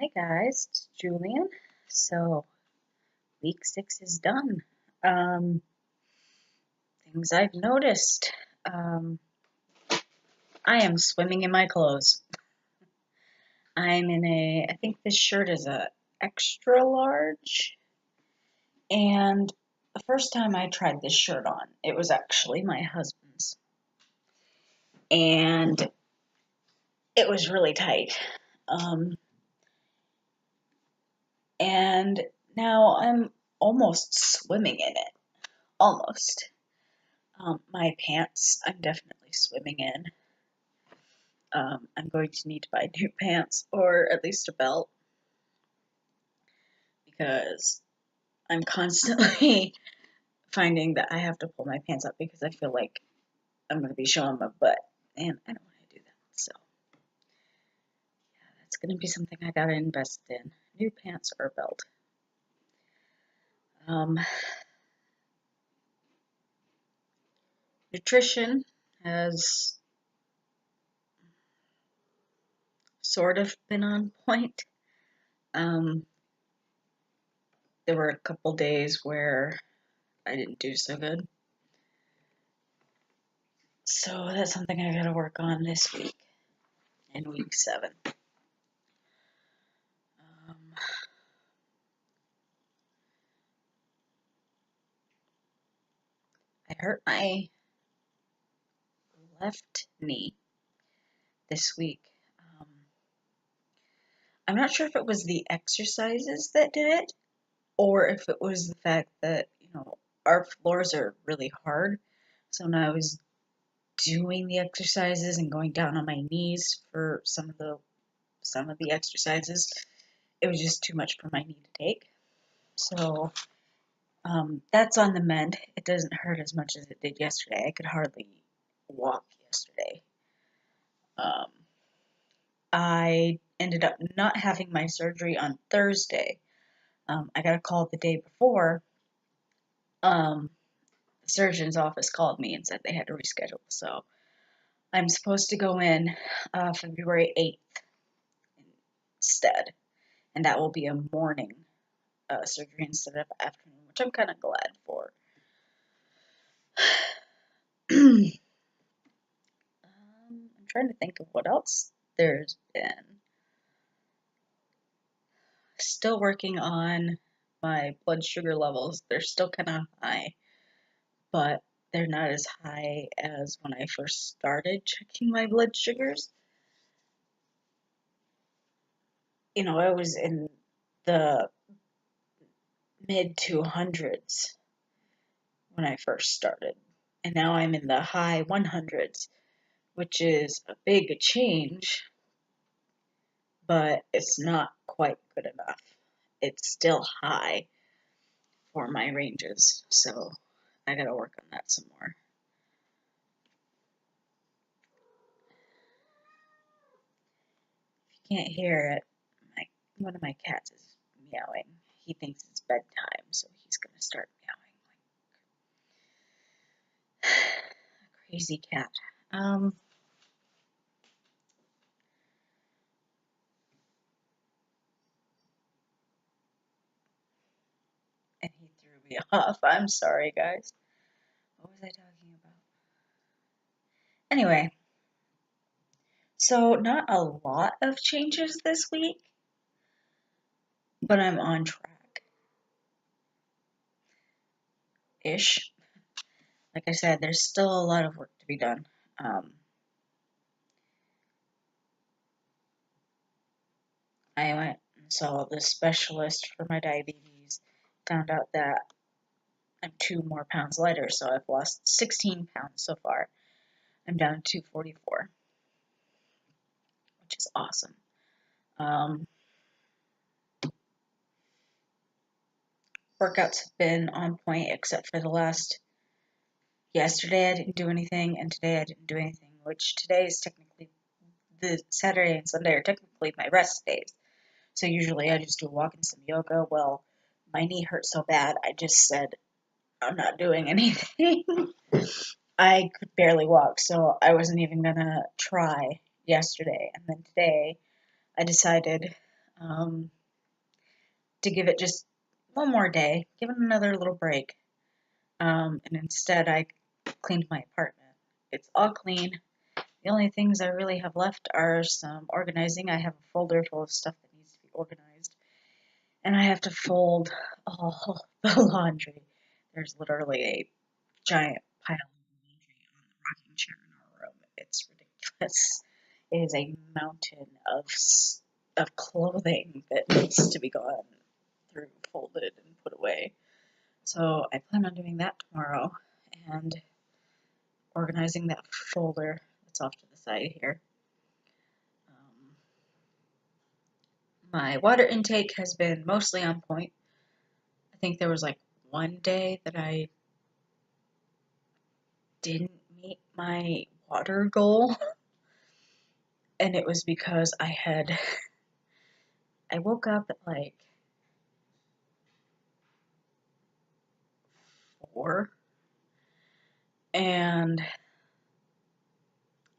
Hi guys, it's Julian. So week 6 is done. Um, Things I've noticed. Um, I am swimming in my clothes. I think this shirt is a extra large. And the first time I tried this shirt on, it was actually my husband's. And it was really tight. Um, and now I'm almost swimming in it. Almost. My pants, I'm definitely swimming in. I'm going to need to buy new pants or at least a belt because I'm constantly finding that I have to pull my pants up because I feel like I'm going to be showing my butt, and I don't want to do that. So, yeah, that's going to be something I got to invest in: new pants or a belt. Um, Nutrition has sort of been on point. Um, there were a couple days where I didn't do so good. So that's something I gotta work on this week in week 7. Um, I hurt my left knee this week. Um, I'm not sure if it was the exercises that did it or if it was the fact that, our floors are really hard. So when I was doing the exercises and going down on my knees for some of the exercises, it was just too much for my knee to take. So that's on the mend. It doesn't hurt as much as it did yesterday. I could hardly walk yesterday. Um, I ended up not having my surgery on Thursday. I got a call the day before. The surgeon's office called me and said they had to reschedule. So I'm supposed to go in February 8th instead. And that will be a morning surgery instead of afternoon, which I'm kind of glad for. I'm trying to think of what else there's been. Still working on my blood sugar levels. They're still kind of high, but they're not as high as when I first started checking my blood sugars. I was in the mid 200s when I first started, and now I'm in the high 100s, which is a big change, but it's not quite good enough. It's still high for my ranges, so I gotta work on that some more. If you can't hear it, one of my cats is meowing. He thinks it's bedtime, so he's gonna start meowing like a crazy cat. Um, and he threw me off. I'm sorry, guys. What was I talking about? Anyway, so not a lot of changes this week, but I'm on track-ish. Like I said, there's still a lot of work to be done. I went and saw the specialist for my diabetes, found out that I'm 2 more pounds lighter, so I've lost 16 pounds so far. I'm down to 244, which is awesome. Workouts have been on point except for yesterday I didn't do anything, and today I didn't do anything, which today is technically, the Saturday and Sunday are technically my rest days. So usually I just do a walk and some yoga. Well, my knee hurt so bad, I just said, I'm not doing anything. I could barely walk, so I wasn't even gonna try yesterday. And then today, I decided to give it just one more day, give it another little break. And instead, I cleaned my apartment. It's all clean. The only things I really have left are some organizing. I have a folder full of stuff that needs to be organized. And I have to fold all the laundry. There's literally a giant pile of laundry on the rocking chair in our room. It's ridiculous. It is a mountain of clothing that needs to be gone through, folded, and put away. So I plan on doing that tomorrow and organizing that folder that's off to the side here. My water intake has been mostly on point. I think there was like one day that I didn't meet my water goal, and it was because I woke up at like 4, and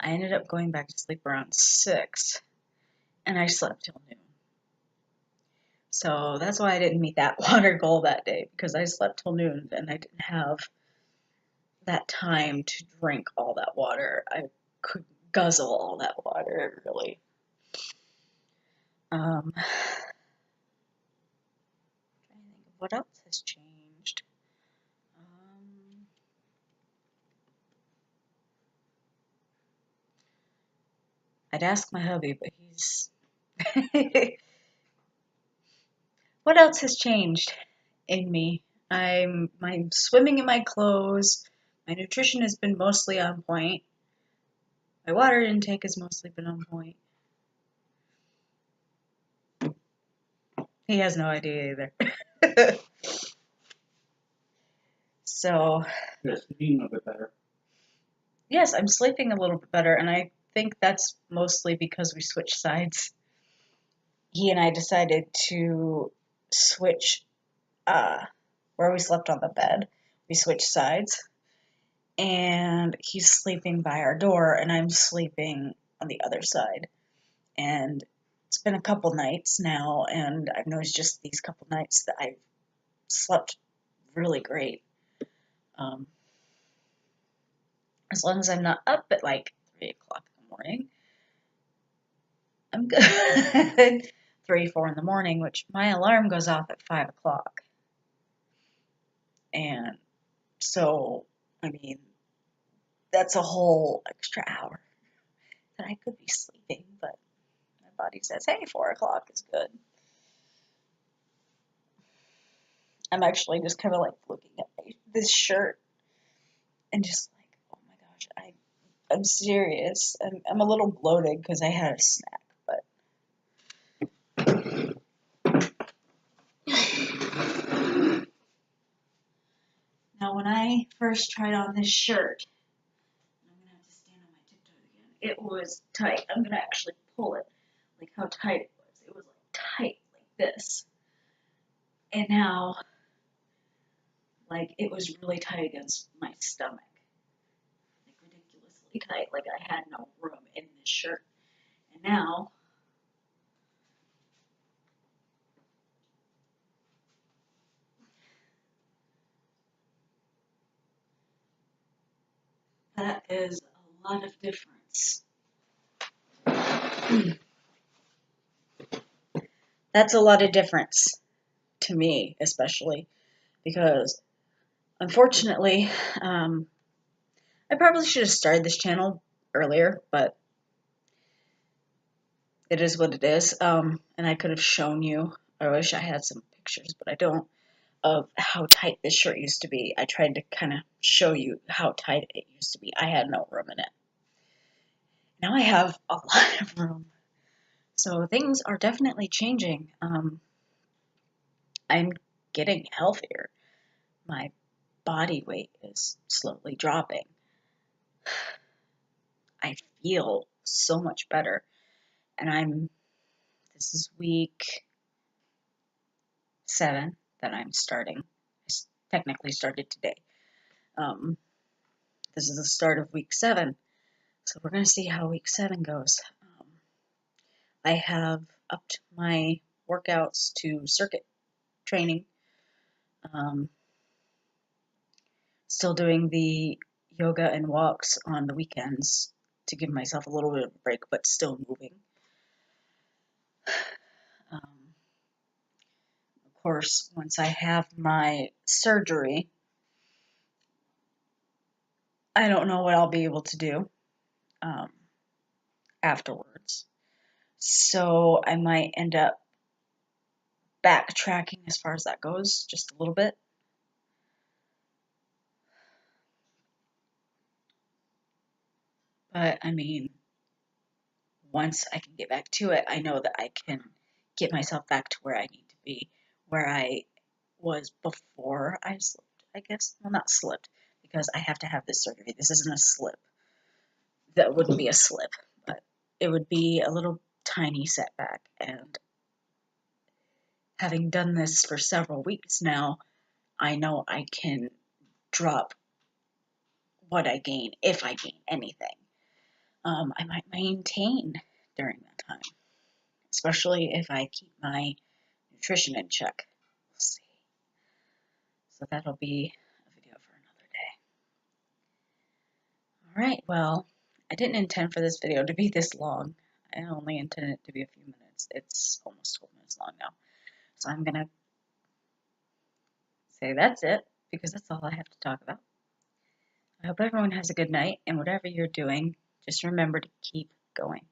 I ended up going back to sleep around 6, and I slept till noon. So that's why I didn't meet that water goal that day, because I slept till noon and I didn't have that time to drink all that water. I could guzzle all that water, really. Trying to think of what else has changed. I'd ask my hubby, but he's... What else has changed in me? I'm swimming in my clothes. My nutrition has been mostly on point. My water intake has mostly been on point. He has no idea either. So, You're sleeping a bit better. yes, I'm sleeping a little bit better, and I think that's mostly because we switched sides. He and I decided to switch where we slept on the bed. We switched sides, and he's sleeping by our door, and I'm sleeping on the other side. And it's been a couple nights now, and I've noticed just these couple nights that I've slept really great. As long as I'm not up at like 3 o'clock in the morning, I'm good. 3, 4 in the morning, which my alarm goes off at 5 o'clock. And so, I mean, that's a whole extra hour that I could be sleeping, but my body says, hey, 4 o'clock is good. I'm actually just kind of like looking at this shirt and just like, oh my gosh, I'm serious. I'm a little bloated because I had a snack, but now when I first tried on this shirt, I'm gonna have to stand on my tiptoes again. It was tight. I'm gonna actually pull it, like how tight it was. It was like tight like this, and now like it was really tight against my stomach, like ridiculously tight. Like I had no room in this shirt, and now that is a lot of difference. That's a lot of difference to me, especially because unfortunately, I probably should have started this channel earlier, but it is what it is. And I could have shown you, I wish I had some pictures, but I don't, of how tight this shirt used to be. I tried to kind of show you how tight it used to be. I had no room in it. Now I have a lot of room. So things are definitely changing. I'm getting healthier. My body weight is slowly dropping. I feel so much better. And this is week 7 that I'm starting. I technically started today. This is the start of week 7. So we're going to see how week 7 goes. I have upped my workouts to circuit training. Still doing the yoga and walks on the weekends to give myself a little bit of a break, but still moving. Of course, once I have my surgery, I don't know what I'll be able to do afterwards. So I might end up backtracking as far as that goes, just a little bit. But I mean, once I can get back to it, I know that I can get myself back to where I need to be, where I was before I slipped, I guess. Well, not slipped, because I have to have this surgery. This isn't a slip. That wouldn't be a slip, but it would be a little tiny setback. And having done this for several weeks now, I know I can drop what I gain, if I gain anything. I might maintain during that time, especially if I keep my nutrition in check. We'll see. So that'll be a video for another day. Alright, well, I didn't intend for this video to be this long. I only intended it to be a few minutes. It's almost 12 minutes long now. So I'm going to say that's it, because that's all I have to talk about. I hope everyone has a good night, and whatever you're doing, just remember to keep going.